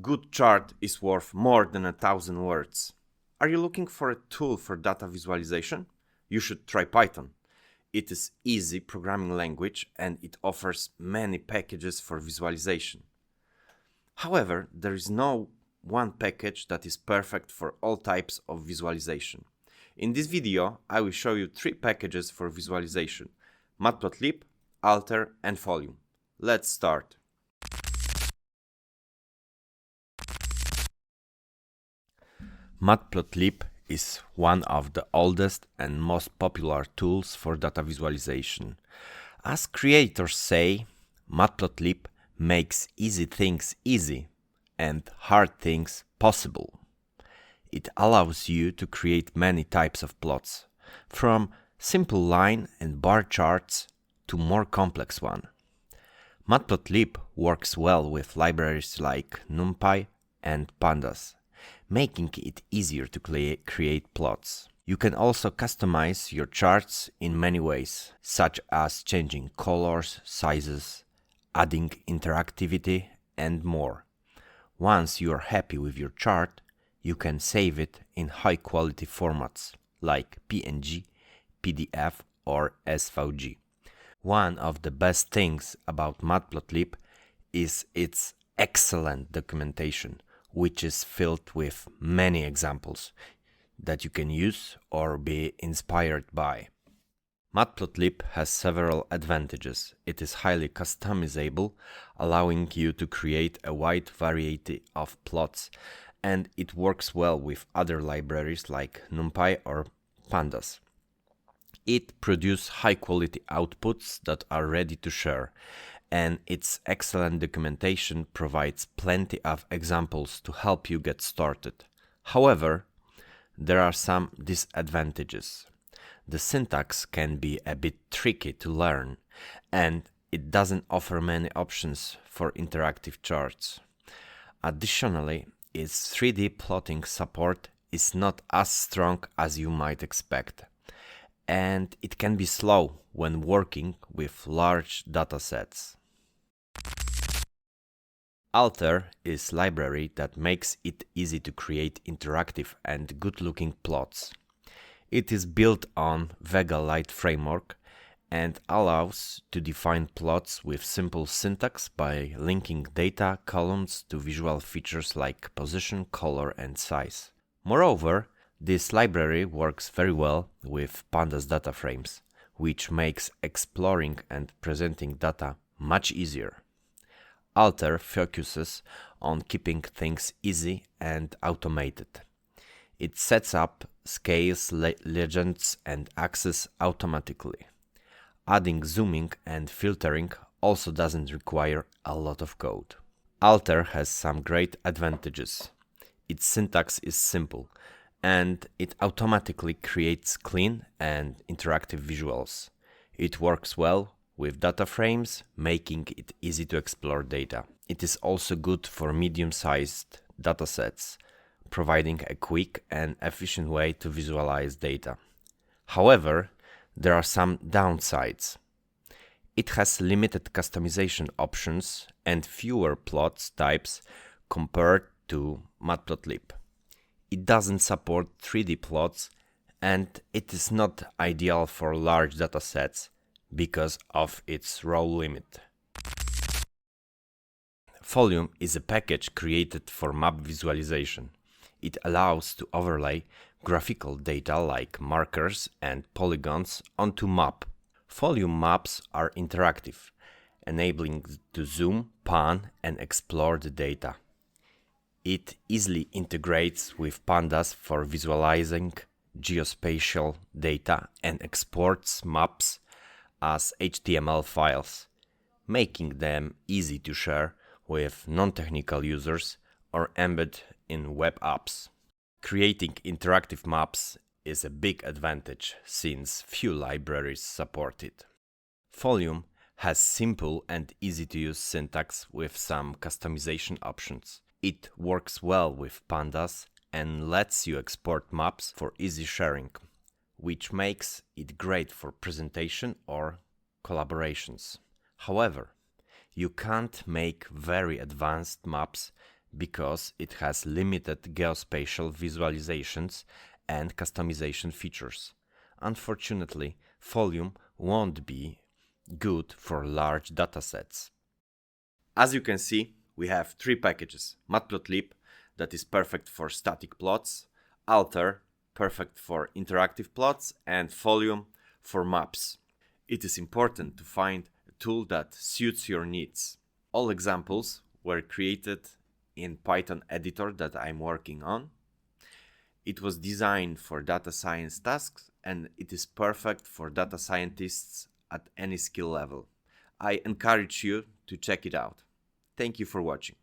good chart is worth more than 1,000 words. Are you looking for a tool for data visualization? You should try Python. It is easy programming language and it offers many packages for visualization. However, there is no one package that is perfect for all types of visualization. In this video, I will show you 3 packages for visualization: matplotlib, altair and folium. Let's start. Matplotlib is one of the oldest and most popular tools for data visualization. As creators say, matplotlib makes easy things easy and hard things possible. It allows you to create many types of plots, from simple line and bar charts to more complex one. Matplotlib works well with libraries like NumPy and pandas, making it easier to create plots. You can also customize your charts in many ways, such as changing colors, sizes, adding interactivity, and more. Once you are happy with your chart, you can save it in high-quality formats like PNG, PDF, or SVG. One of the best things about matplotlib is its excellent documentation, which is filled with many examples that you can use or be inspired by. Matplotlib has several advantages. It is highly customizable, allowing you to create a wide variety of plots, and it works well with other libraries like NumPy or pandas. It produces high-quality outputs that are ready to share, and its excellent documentation provides plenty of examples to help you get started. However, there are some disadvantages. The syntax can be a bit tricky to learn, and it doesn't offer many options for interactive charts. Additionally, its 3D plotting support is not as strong as you might expect, and it can be slow when working with large datasets. Altair is a library that makes it easy to create interactive and good-looking plots. It is built on Vega Lite framework and allows to define plots with simple syntax by linking data columns to visual features like position, color, and size. Moreover, this library works very well with pandas data frames, which makes exploring and presenting data much easier. Altair focuses on keeping things easy and automated. It sets up, scales legends and axes automatically. Adding zooming and filtering also doesn't require a lot of code. Altair has some great advantages. Its syntax is simple, and it automatically creates clean and interactive visuals. It works well with data frames, making it easy to explore data. It is also good for medium-sized datasets, providing a quick and efficient way to visualize data. However, there are some downsides. It has limited customization options and fewer plot types compared to matplotlib. It doesn't support 3D plots, and it is not ideal for large datasets because of its row limit. Folium is a package created for map visualization. It allows to overlay graphical data like markers and polygons onto map. Folium maps are interactive, enabling to zoom, pan, and explore the data. It easily integrates with pandas for visualizing geospatial data and exports maps as HTML files, making them easy to share with non-technical users or embed in web apps. Creating interactive maps is a big advantage since few libraries support it. Folium has simple and easy-to-use syntax with some customization options. It works well with pandas and lets you export maps for easy sharing, which makes it great for presentation or collaborations. However, you can't make very advanced maps because it has limited geospatial visualizations and customization features. Unfortunately, folium won't be good for large datasets. As you can see, we have three packages: matplotlib, that is perfect for static plots, altair, perfect for interactive plots, and folium for maps. It is important to find a tool that suits your needs. All examples were created in Python editor that I'm working on. It was designed for data science tasks, and it is perfect for data scientists at any skill level. I encourage you to check it out. Thank you for watching.